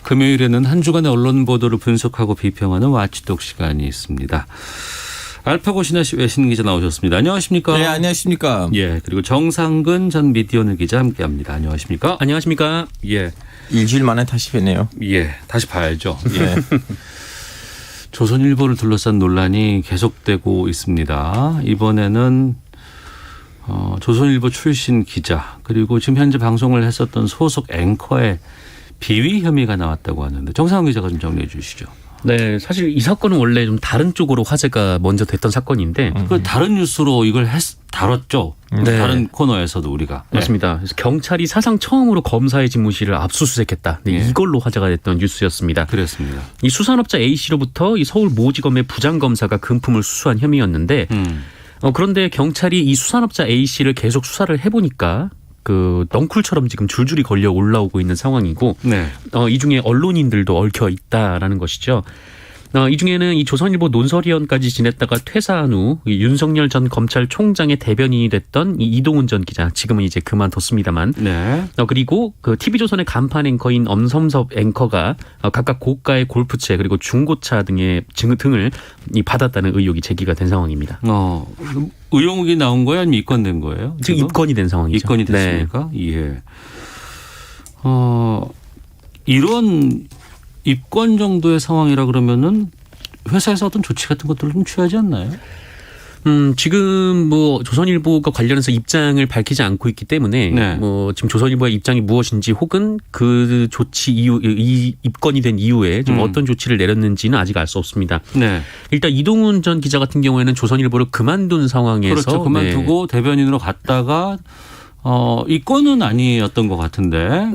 금요일에는 한 주간의 언론 보도를 분석하고 비평하는 와치독 시간이 있습니다. 알파고 신하씨 외신 기자 나오셨습니다. 안녕하십니까? 네, 안녕하십니까? 예, 그리고 정상근 전 미디어오늘 기자 함께합니다. 안녕하십니까? 안녕하십니까? 예, 일주일 만에 다시 뵙네요. 예, 다시 봐야죠. 예. 조선일보를 둘러싼 논란이 계속되고 있습니다. 이번에는 조선일보 출신 기자 그리고 지금 현재 방송을 했었던 소속 앵커의 비위 혐의가 나왔다고 하는데 정상훈 기자가 좀 정리해 주시죠. 네, 사실 이 사건은 원래 좀 다른 쪽으로 화제가 먼저 됐던 사건인데 그 다른 뉴스로 이걸 다뤘죠. 네. 다른 코너에서도 우리가. 맞습니다. 그래서 경찰이 사상 처음으로 검사의 집무실을 압수수색했다. 네, 예. 이걸로 화제가 됐던 뉴스였습니다. 그랬습니다. 이 수산업자 A 씨로부터 이 서울 모지검의 부장검사가 금품을 수수한 혐의였는데 그런데 경찰이 이 수산업자 A 씨를 계속 수사를 해보니까 그 넝쿨처럼 지금 줄줄이 걸려 올라오고 있는 상황이고 네. 이 중에 언론인들도 얽혀 있다라는 것이죠. 이 중에는 이 조선일보 논설위원까지 지냈다가 퇴사한 후 윤석열 전 검찰총장의 대변인이 됐던 이 이동훈 전 기자, 지금은 이제 그만뒀습니다만. 네. 그리고 그 TV조선의 간판 앵커인 엄섬섭 앵커가 각각 고가의 골프채 그리고 중고차 등을 받았다는 의혹이 제기가 된 상황입니다. 의혹이 나온 거예요, 아니면 입건된 거예요? 지금 입건이 된 상황이죠. 입건이 됐습니까? 네. 예. 이런 입건 정도의 상황이라 그러면은 회사에서 어떤 조치 같은 것들을 좀 취하지 않나요? 지금 뭐 조선일보가 관련해서 입장을 밝히지 않고 있기 때문에 네. 뭐 지금 조선일보의 입장이 무엇인지 혹은 그 조치 이후 이 입건이 된 이후에 좀 어떤 조치를 내렸는지는 아직 알 수 없습니다. 네. 일단 이동훈 전 기자 같은 경우에는 조선일보를 그만둔 상황에서 그렇죠. 그만두고 대변인으로 갔다가 입건은 아니었던 것 같은데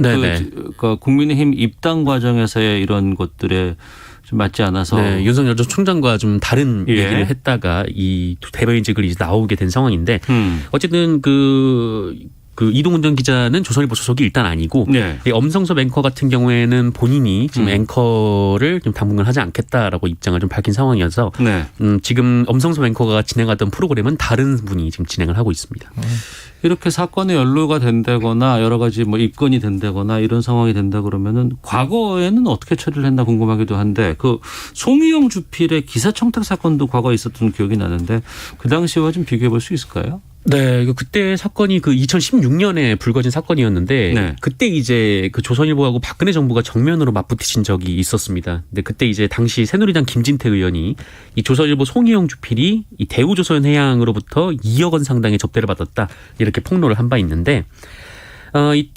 그 국민의힘 입당 과정에서의 이런 것들에 좀 맞지 않아서 윤석열 전 총장과 좀 다른 예. 얘기를 했다가 이 대변인직을 이제 나오게 된 상황인데 어쨌든 그 이동훈 전 기자는 조선일보 소속이 일단 아니고 네. 이 엄성섭 앵커 같은 경우에는 본인이 지금 앵커를 좀 당분간 하지 않겠다라고 입장을 좀 밝힌 상황이어서 네. 지금 엄성섭 앵커가 진행하던 프로그램은 다른 분이 지금 진행을 하고 있습니다. 이렇게 사건에 연루가 된다거나 여러 가지 뭐 입건이 된다거나 이런 상황이 된다 그러면은 과거에는 어떻게 처리를 했나 궁금하기도 한데 그 송유영 주필의 기사 청탁 사건도 과거에 있었던 기억이 나는데 그 당시와 좀 비교해 볼 수 있을까요? 네, 그때 사건이 그 2016년에 불거진 사건이었는데 네. 그때 이제 그 조선일보하고 박근혜 정부가 정면으로 맞붙으신 적이 있었습니다. 근데 그때 이제 당시 새누리당 김진태 의원이 이 조선일보 송희영 주필이 이 대우조선해양으로부터 2억 원 상당의 접대를 받았다 이렇게 폭로를 한 바 있는데.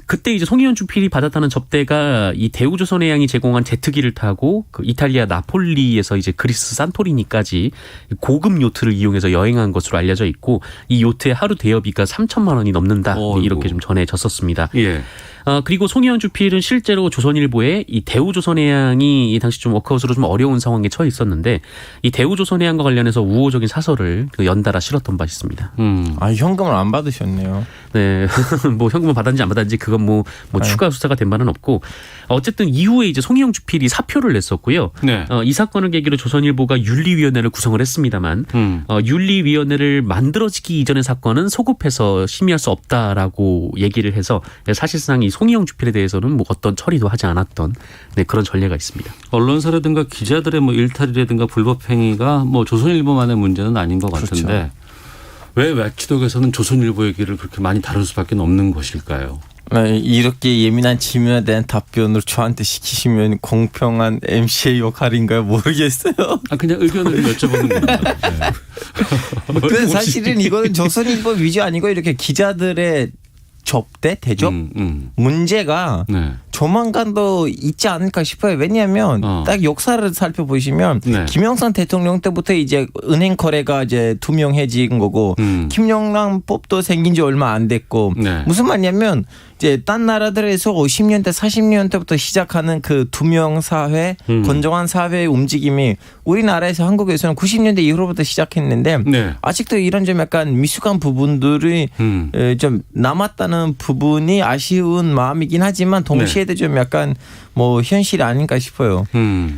그때 이제 송희연 주필이 받았다는 접대가 이 대우조선해양이 제공한 제트기를 타고 그 이탈리아 나폴리에서 이제 그리스 산토리니까지 고급 요트를 이용해서 여행한 것으로 알려져 있고 이 요트의 하루 대여비가 3천만 원이 넘는다 이렇게 좀 전해졌었습니다. 예. 그리고 송희연 주필은 실제로 조선일보에 이 대우조선해양이 이 당시 좀 워크아웃으로 좀 어려운 상황에 처해 있었는데 이 대우조선해양과 관련해서 우호적인 사설을 연달아 실었던 바 있습니다. 현금을 안 받으셨네요. 네, 뭐 현금을 받았는지 안 받았는지 그건 뭐 추가 수사가 된 바는 없고 어쨌든 이후에 이제 송희영 주필이 사표를 냈었고요. 네. 이 사건을 계기로 조선일보가 윤리위원회를 구성을 했습니다만 윤리위원회를 만들어지기 이전의 사건은 소급해서 심의할 수 없다라고 얘기를 해서 사실상 이 송희영 주필에 대해서는 뭐 어떤 처리도 하지 않았던 그런 전례가 있습니다. 언론사라든가 기자들의 뭐 일탈이라든가 불법 행위가 뭐 조선일보만의 문제는 아닌 것 같은데 그렇죠. 왜 와치독에서는 조선일보 얘기를 그렇게 많이 다룰 수밖에 없는 것일까요? 이렇게 예민한 질문에 대한 답변을 저한테 시키시면 공평한 MC의 역할인가요? 모르겠어요. 그냥 의견을 여쭤보는 겁니다. 네. 근데 사실은 이거는 조선일보 위주 아니고 이렇게 기자들의 접대, 대접 문제가 네. 조만간도 있지 않을까 싶어요. 왜냐하면 딱 역사를 살펴보시면 네. 김영삼 대통령 때부터 이제 은행 거래가 이제 투명해진 거고 김영란법도 생긴 지 얼마 안 됐고 네. 무슨 말이냐면 이제 딴 나라들에서 50년대 40년대부터 시작하는 그 투명 사회, 건전한 사회의 움직임이 우리나라에서 한국에서는 90년대 이후로부터 시작했는데 네. 아직도 이런 좀 약간 미숙한 부분들이 좀 남았다는 부분이 아쉬운 마음이긴 하지만 동시에도 좀 약간 뭐 현실이 아닌가 싶어요.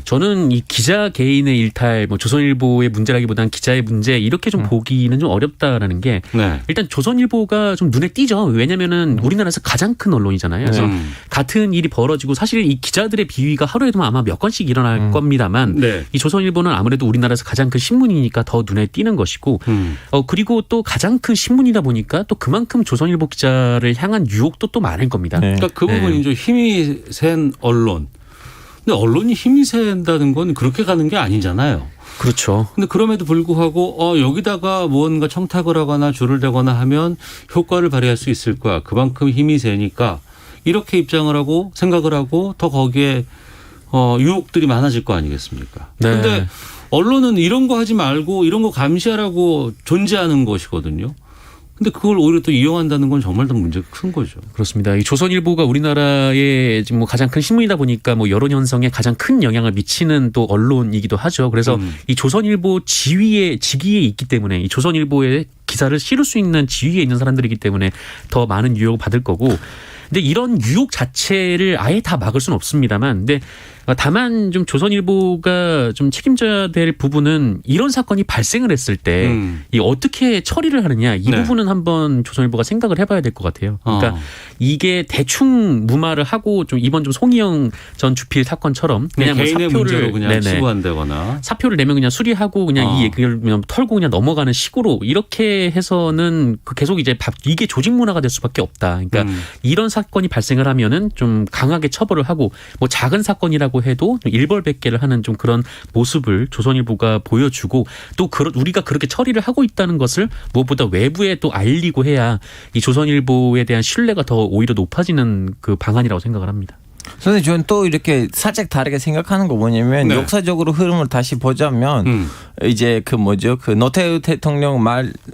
저는 이 기자 개인의 일탈, 뭐 조선일보의 문제라기보다는 기자의 문제 이렇게 좀 보기는 좀 어렵다라는 게 네. 일단 조선일보가 좀 눈에 띄죠. 왜냐면은 우리나라에서 가장 큰 언론이잖아요. 그래서 같은 일이 벌어지고 사실 이 기자들의 비위가 하루에도 아마 몇 건씩 일어날 겁니다만 네. 이 조선일보는 아무래도 우리나라에서 가장 큰 신문이니까 더 눈에 띄는 것이고 그리고 또 가장 큰 신문이다 보니까 또 그만큼 조선일보 기자를 향한 유혹도 또 많을 겁니다. 네. 그러니까 그 부분이죠. 힘이 센 언론. 근데 언론이 힘이 센다는 건 그렇게 가는 게 아니잖아요. 그렇죠. 근데 그럼에도 불구하고 여기다가 무언가 청탁을 하거나 줄을 대거나 하면 효과를 발휘할 수 있을 거야. 그만큼 힘이 세니까 이렇게 입장을 하고 생각을 하고 더 거기에 유혹들이 많아질 거 아니겠습니까? 네. 근데 언론은 이런 거 하지 말고 이런 거 감시하라고 존재하는 것이거든요. 근데 그걸 오히려 또 이용한다는 건 정말 더 문제가 큰 거죠. 그렇습니다. 이 조선일보가 우리나라의 지금 뭐 가장 큰 신문이다 보니까 뭐 여론 형성에 가장 큰 영향을 미치는 또 언론이기도 하죠. 그래서 이 조선일보 직위에 있기 때문에 이 조선일보의 기사를 실을 수 있는 지위에 있는 사람들이기 때문에 더 많은 유혹을 받을 거고. 근데 이런 유혹 자체를 아예 다 막을 수는 없습니다만, 근데 다만 좀 조선일보가 좀 책임져야 될 부분은 이런 사건이 발생을 했을 때 이 어떻게 처리를 하느냐 이 네. 부분은 한번 조선일보가 생각을 해봐야 될 것 같아요. 그러니까 이게 대충 무마를 하고 좀 이번 좀 송희영 전 주필 사건처럼 그냥 뭐 개인의 문제로 사표를 그냥 치부한다거나 사표를 내면 그냥 수리하고 그냥 이 얘기를 그냥 털고 그냥 넘어가는 식으로 이렇게 해서는 계속 이제 이게 조직 문화가 될 수밖에 없다. 그러니까 이런 사건이 발생을 하면은 좀 강하게 처벌을 하고 뭐 작은 사건이라고 해도 일벌백계를 하는 좀 그런 모습을 조선일보가 보여주고 또 우리가 그렇게 처리를 하고 있다는 것을 무엇보다 외부에 또 알리고 해야 이 조선일보에 대한 신뢰가 더 오히려 높아지는 그 방안이라고 생각을 합니다. 선생님, 저는 또 이렇게 살짝 다르게 생각하는 거 뭐냐면 네. 역사적으로 흐름을 다시 보자면 이제 그 노태우 대통령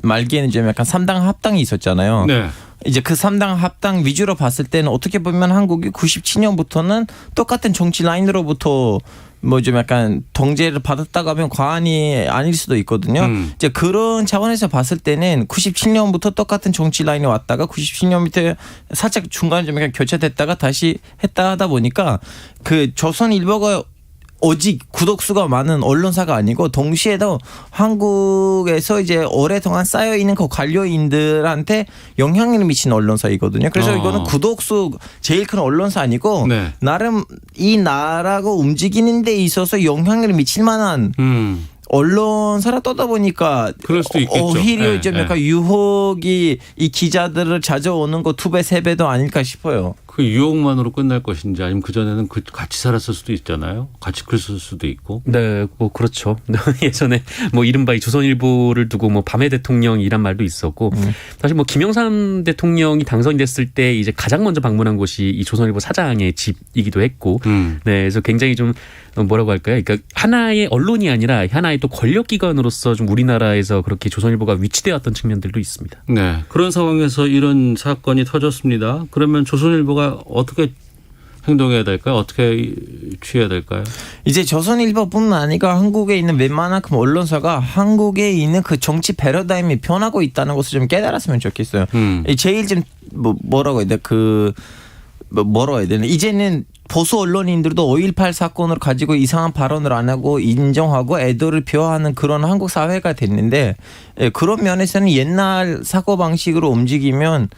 말기에는 좀 약간 3당 합당이 있었잖아요. 네. 이제 그 3당 합당 위주로 봤을 때는 어떻게 보면 한국이 97년부터는 똑같은 정치 라인으로부터 뭐 좀 약간 통제를 받았다고 하면 과언이 아닐 수도 있거든요. 이제 그런 차원에서 봤을 때는 97년부터 똑같은 정치 라인에 왔다가 97년부터 살짝 중간에 좀 약간 교체됐다가 다시 했다 하다 보니까 그 조선일보가 오직 구독수가 많은 언론사가 아니고 동시에도 한국에서 이제 오랫동안 쌓여있는 그 관료인들한테 영향을 미치는 언론사이거든요. 그래서 이거는 구독수 제일 큰 언론사 아니고 네. 나름 이 나라가 움직이는 데 있어서 영향을 미칠 만한 언론사라 떠다 보니까 그럴 수도 있겠죠. 오히려 네, 좀 약간 유혹이 이 기자들을 찾아오는 거 2배, 3배도 아닐까 싶어요. 그 유혹만으로 끝날 것인지 아니면 그전에는 같이 살았을 수도 있잖아요. 같이 글쓸 수도 있고. 네, 뭐 그렇죠. 예전에 뭐 이른바 이 조선일보를 두고 뭐 밤의 대통령이란 말도 있었고 사실 뭐 김영삼 대통령이 당선이 됐을 때 이제 가장 먼저 방문한 곳이 이 조선일보 사장의 집이기도 했고 네, 그래서 굉장히 좀 뭐라고 할까요? 그러니까 하나의 언론이 아니라 하나의 또 권력기관으로서 좀 우리나라에서 그렇게 조선일보가 위치되어 왔던 측면들도 있습니다. 네. 그런 상황에서 이런 사건이 터졌습니다. 그러면 조선일보가 어떻게 행동해야 될까요? 어떻게 취해야 될까요? 이제 조선일보뿐만 아니라 한국에 있는 웬만한 언론사가 한국에 있는 그 정치 패러다임이 변하고 있다는 것을 좀 깨달았으면 좋겠어요. 제일 좀 뭐라고 해야 돼? 뭐라고 해야 되나? 이제는 보수 언론인들도 5.18 사건을 가지고 이상한 발언을 안 하고 인정하고 애도를 표하는 그런 한국 사회가 됐는데 그런 면에서는 옛날 사고방식으로 움직이면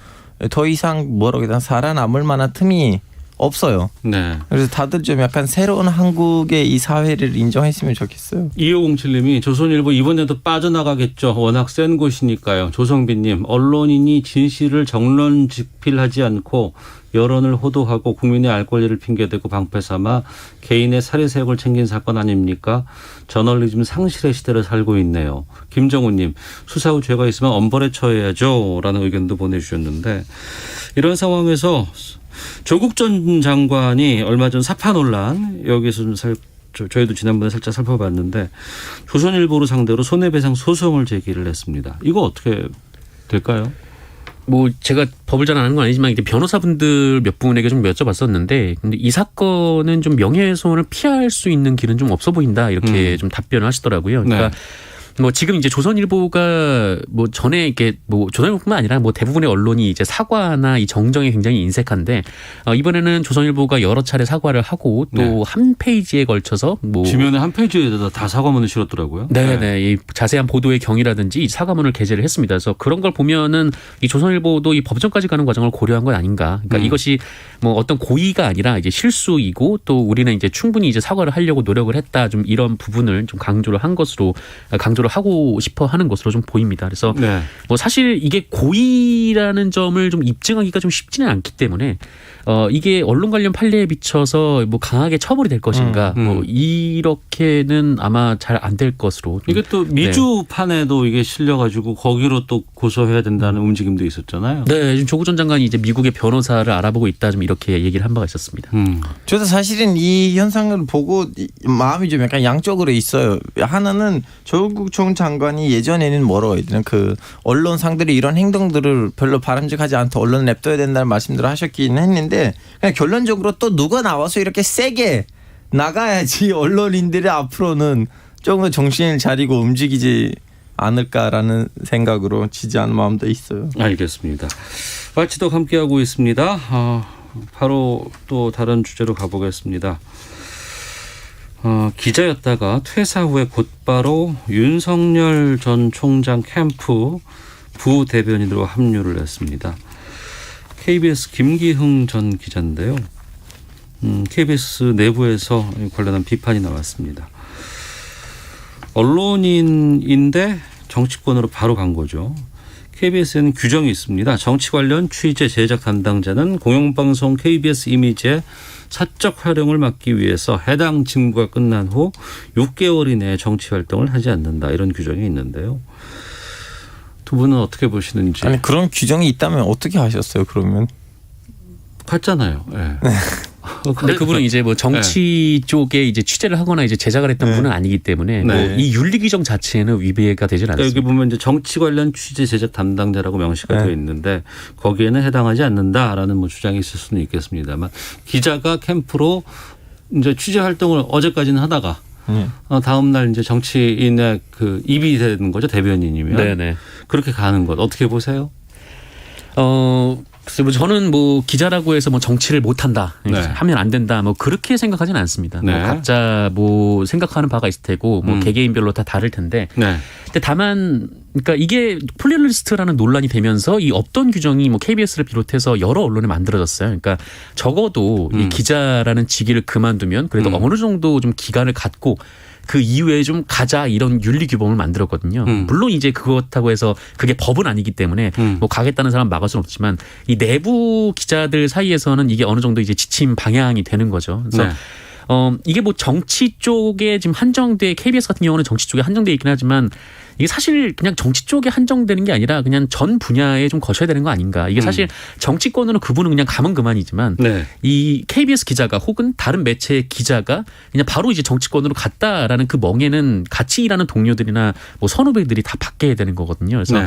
더 이상 뭐라고 해야 되나 살아남을 만한 틈이 없어요. 네. 그래서 다들 좀 약간 새로운 한국의 이 사회를 인정했으면 좋겠어요. 2507님이 조선일보 이번에도 빠져나가겠죠. 워낙 센 곳이니까요. 조성빈님, 언론인이 진실을 정론직필하지 않고 여론을 호도하고 국민의 알 권리를 핑계대고 방패삼아 개인의 사리세욕을 챙긴 사건 아닙니까? 저널리즘 상실의 시대를 살고 있네요. 김정우님, 수사 후 죄가 있으면 엄벌에 처해야죠. 라는 의견도 보내주셨는데 이런 상황에서 조국 전 장관이 얼마 전 사파 논란 여기서 좀 저희도 지난번에 살짝 살펴봤는데 조선일보를 상대로 손해배상 소송을 제기를 했습니다. 이거 어떻게 될까요? 뭐 제가 법을 잘 아는 건 아니지만 이제 변호사분들 몇 분에게 좀 여쭤봤었는데 근데 이 사건은 좀 명예훼손을 피할 수 있는 길은 좀 없어 보인다 이렇게 좀 답변을 하시더라고요. 그러니까 뭐 지금 이제 조선일보가 뭐 전에 이게 뭐 조선일보뿐만 아니라 뭐 대부분의 언론이 이제 사과나 이 정정에 굉장히 인색한데 이번에는 조선일보가 여러 차례 사과를 하고 또 한 페이지에 걸쳐서 뭐 지면에 한 페이지에다 다 사과문을 실었더라고요. 네네. 이 자세한 보도의 경위라든지 이 사과문을 게재를 했습니다. 그래서 그런 걸 보면은 이 조선일보도 이 법정까지 가는 과정을 고려한 건 아닌가. 그러니까 이것이 뭐 어떤 고의가 아니라 이제 실수이고 또 우리는 이제 충분히 이제 사과를 하려고 노력을 했다. 좀 이런 부분을 좀 강조를 하고 싶어 하는 것으로 좀 보입니다. 그래서 네. 뭐 사실 이게 고의라는 점을 좀 입증하기가 좀 쉽지는 않기 때문에 이게 언론 관련 판례에 비춰서 뭐 강하게 처벌이 될 것인가 뭐 이렇게는 아마 잘 안 될 것으로 이게 또 미주판에도 이게 실려가지고 거기로 또 고소해야 된다는 움직임도 있었잖아요. 네, 지금 조국 전 장관이 이제 미국의 변호사를 알아보고 있다 좀 이렇게 얘기를 한 바가 있었습니다. 저도 사실은 이 현상을 보고 마음이 좀 약간 양쪽으로 있어요. 하나는 조국 전 장관이 예전에는 뭐라고 해야 되나 그 언론상들이 이런 행동들을 별로 바람직하지 않다 언론에 냅둬야 된다는 말씀들을 하셨긴 했는데 그냥 결론적으로 또 누가 나와서 이렇게 세게 나가야지 언론인들이 앞으로는 조금 더 정신을 차리고 움직이지 않을까라는 생각으로 지지하는 마음도 있어요. 알겠습니다. 발치도 함께하고 있습니다. 바로 또 다른 주제로 가보겠습니다. 기자였다가 퇴사 후에 곧바로 윤석열 전 총장 캠프 부대변인으로 합류를 했습니다. KBS 김기흥 전 기자인데요. KBS 내부에서 관련한 비판이 나왔습니다. 언론인인데 정치권으로 바로 간 거죠. KBS에는 규정이 있습니다. 정치 관련 취재 제작 담당자는 공영방송 KBS 이미지의 사적 활용을 막기 위해서 해당 직무가 끝난 후 6개월 이내에 정치 활동을 하지 않는다. 이런 규정이 있는데요. 두 분은 어떻게 보시는지. 아니 그런 규정이 있다면 어떻게 하셨어요 그러면? 갔잖아요. 네. 근데 그분은 이제 뭐 정치 쪽에 이제 취재를 하거나 이제 제작을 했던 분은 아니기 때문에 뭐 이 윤리 규정 자체는 위배가 되질 않습니다. 여기 보면 이제 정치 관련 취재 제작 담당자라고 명시가 되어 있는데 거기에는 해당하지 않는다라는 뭐 주장이 있을 수는 있겠습니다만 기자가 캠프로 이제 취재 활동을 어제까지는 하다가 다음 날 이제 정치인의 그 입이 되는 거죠 대변인이면. 네네. 그렇게 가는 것 어떻게 보세요? 글쎄 뭐 저는 뭐 기자라고 해서 뭐 정치를 못한다, 하면 안 된다, 뭐 그렇게 생각하지는 않습니다. 뭐 각자 뭐 생각하는 바가 있을 테고 뭐 개개인별로 다 다를 텐데. 근데 다만 그러니까 이게 플레이리스트라는 논란이 되면서 이 없던 규정이 뭐 KBS를 비롯해서 여러 언론에 만들어졌어요. 그러니까 적어도 이 기자라는 직위를 그만두면 그래도 어느 정도 좀 기간을 갖고 그 이후에 좀 가자 이런 윤리 규범을 만들었거든요. 물론 이제 그렇다고 해서 그게 법은 아니기 때문에 뭐 가겠다는 사람 막을 수는 없지만 이 내부 기자들 사이에서는 이게 어느 정도 이제 지침 방향이 되는 거죠. 그래서 이게 뭐 정치 쪽에 지금 한정돼 KBS 같은 경우는 정치 쪽에 한정돼 있긴 하지만 이게 사실 그냥 정치 쪽에 한정되는 게 아니라 그냥 전 분야에 좀 거쳐야 되는 거 아닌가. 이게 사실 정치권으로 그분은 그냥 가면 그만이지만 이 KBS 기자가 혹은 다른 매체의 기자가 그냥 바로 이제 정치권으로 갔다라는 그 멍에는 같이 일하는 동료들이나 뭐 선후배들이 다 받게 되는 거거든요. 그래서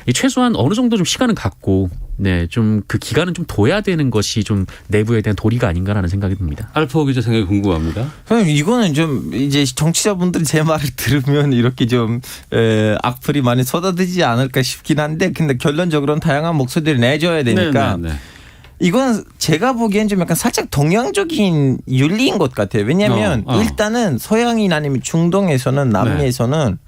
이 최소한 어느 정도 좀 시간을 갖고 좀 그 기간은 좀 둬야 되는 것이 좀 내부에 대한 도리가 아닌가라는 생각이 듭니다. 알파오 기자 생각이 궁금합니다. 그럼 이거는 좀 이제 정치자분들이 제 말을 들으면 이렇게 좀 악플이 많이 쏟아지지 않을까 싶긴 한데 근데 결론적으로는 다양한 목소리를 내줘야 되니까 이건 제가 보기엔 좀 약간 살짝 동양적인 윤리인 것 같아요. 왜냐하면 일단은 서양인 아니면 중동에서는 남미에서는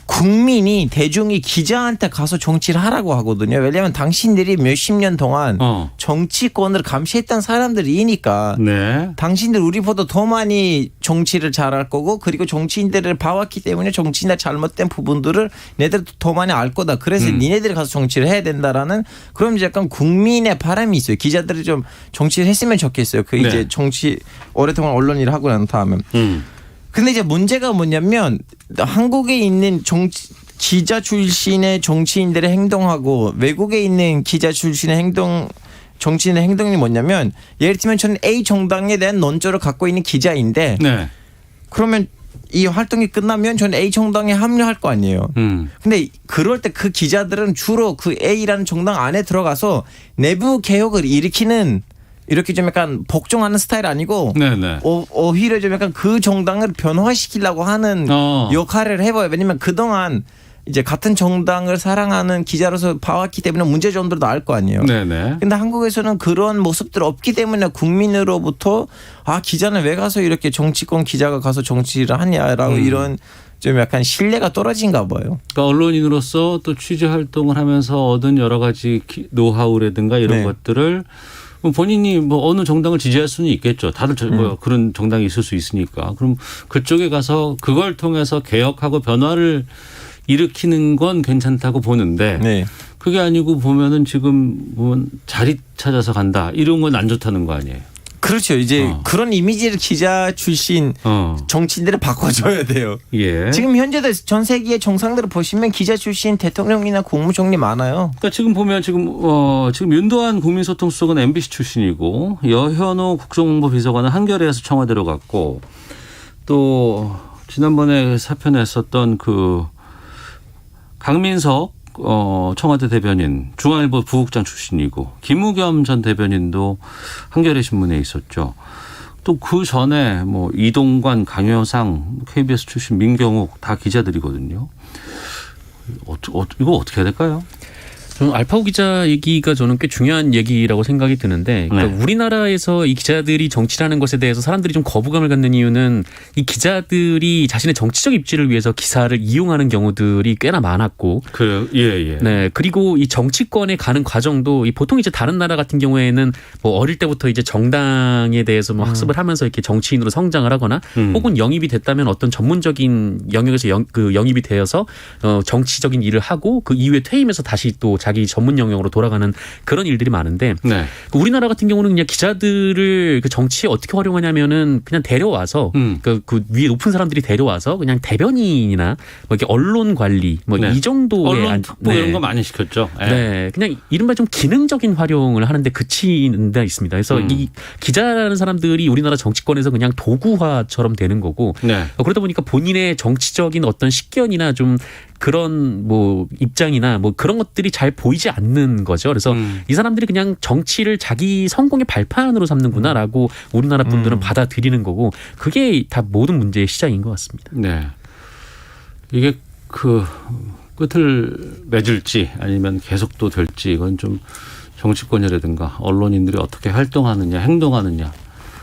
국민이 대중이 기자한테 가서 정치를 하라고 하거든요. 왜냐하면 당신들이 몇십 년 동안 정치권을 감시했던 사람들이니까 당신들 우리보다 더 많이 정치를 잘할 거고 그리고 정치인들을 봐왔기 때문에 정치인의 잘못된 부분들을 얘네들도 더 많이 알 거다. 그래서 니네들이 가서 정치를 해야 된다라는 그럼 이제 약간 국민의 바람이 있어요. 기자들이 좀 정치를 했으면 좋겠어요. 그 이제 정치 오랫동안 언론 일을 하고 난 다음에. 근데 이제 문제가 뭐냐면 한국에 있는 기자 출신의 정치인들의 행동하고 외국에 있는 기자 출신의 정치인의 행동이 뭐냐면 예를 들면 저는 A 정당에 대한 논조를 갖고 있는 기자인데 그러면 이 활동이 끝나면 저는 A 정당에 합류할 거 아니에요. 근데 그럴 때 그 기자들은 주로 그 A라는 정당 안에 들어가서 내부 개혁을 일으키는 이렇게 좀 약간 복종하는 스타일 아니고 네네. 오히려 좀 약간 그 정당을 변화시키려고 하는 역할을 해봐요. 왜냐면 그동안 이제 같은 정당을 사랑하는 기자로서 봐왔기 때문에 문제점들도 알 거 아니에요. 네네. 근데 한국에서는 그런 모습들 없기 때문에 국민으로부터 기자는 왜 가서 이렇게 정치권 기자가 가서 정치를 하냐라고 이런 좀 약간 신뢰가 떨어진가 봐요. 그러니까 언론인으로서 또 취재 활동을 하면서 얻은 여러 가지 노하우라든가 이런 네. 것들을 본인이 뭐 어느 정당을 지지할 수는 있겠죠. 다들 뭐 그런 정당이 있을 수 있으니까. 그럼 그쪽에 가서 그걸 통해서 개혁하고 변화를 일으키는 건 괜찮다고 보는데 네. 그게 아니고 보면은 지금 뭐 자리 찾아서 간다 이런 건 안 좋다는 거 아니에요. 그렇죠. 이제 그런 이미지를 기자 출신 정치인들을 바꿔줘야 돼요. 예. 지금 현재도 전 세계의 정상들을 보시면 기자 출신 대통령이나 국무총리 많아요. 그러니까 지금 보면 지금 윤도한 국민소통수석은 MBC 출신이고 여현호 국정홍보비서관은 한겨레에서 청와대로 갔고 또 지난번에 사표 냈었던 그 강민석 청와대 대변인 중앙일보 부국장 출신이고 김우겸 전 대변인도 한겨레 신문에 있었죠. 또 그 전에 뭐 이동관, 강효상, KBS 출신 민경욱 다 기자들이거든요. 이거 어떻게 해야 될까요? 저는 알파고 기자 얘기가 저는 꽤 중요한 얘기라고 생각이 드는데 그러니까 네. 우리나라에서 이 기자들이 정치라는 것에 대해서 사람들이 좀 거부감을 갖는 이유는 이 기자들이 자신의 정치적 입지를 위해서 기사를 이용하는 경우들이 꽤나 많았고 그래요. 예. 네. 그리고 이 정치권에 가는 과정도 이 보통 이제 다른 나라 같은 경우에는 뭐 어릴 때부터 이제 정당에 대해서 뭐 학습을 하면서 이렇게 정치인으로 성장을 하거나 혹은 영입이 됐다면 어떤 전문적인 영역에서 영입이 되어서 정치적인 일을 하고 그 이후에 퇴임해서 다시 또 자기 전문 영역으로 돌아가는 그런 일들이 많은데 네. 우리나라 같은 경우는 그냥 기자들을 그 정치에 어떻게 활용하냐면은 그냥 데려와서 그 위에 높은 사람들이 데려와서 그냥 대변인이나 뭐 이렇게 언론 관리 뭐 이 네. 정도의 언론 특보 이런 거 많이 시켰죠. 네, 그냥 이른바 좀 기능적인 활용을 하는데 그치는 데 있습니다. 그래서 이 기자라는 사람들이 우리나라 정치권에서 그냥 도구화처럼 되는 거고 네. 그러다 보니까 본인의 정치적인 어떤 식견이나 좀 그런 뭐 입장이나 뭐 그런 것들이 잘 보이지 않는 거죠. 그래서 이 사람들이 그냥 정치를 자기 성공의 발판으로 삼는구나라고 우리나라 분들은 받아들이는 거고 그게 다 모든 문제의 시작인 것 같습니다. 네. 이게 그 끝을 맺을지 아니면 계속 또 될지 이건 좀 정치권이라든가 언론인들이 어떻게 활동하느냐 행동하느냐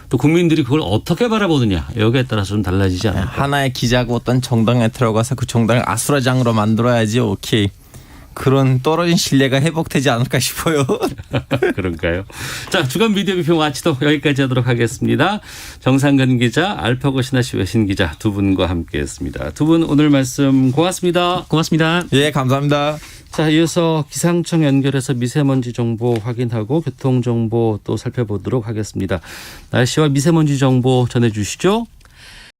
또 국민들이 그걸 어떻게 바라보느냐 여기에 따라서 좀 달라지지 않을까. 하나의 기자가 어떤 정당에 들어가서 그 정당을 아수라장으로 만들어야지 오케이. 그런 떨어진 신뢰가 회복되지 않을까 싶어요. 그런가요? 자, 주간 미디어 비평 와치도 여기까지 하도록 하겠습니다. 정상근 기자, 알파고 신하씨 외신 기자 두 분과 함께했습니다. 두 분 오늘 말씀 고맙습니다. 고맙습니다. 예, 감사합니다. 자, 이어서 기상청 연결해서 미세먼지 정보 확인하고 교통 정보 또 살펴보도록 하겠습니다. 날씨와 미세먼지 정보 전해주시죠.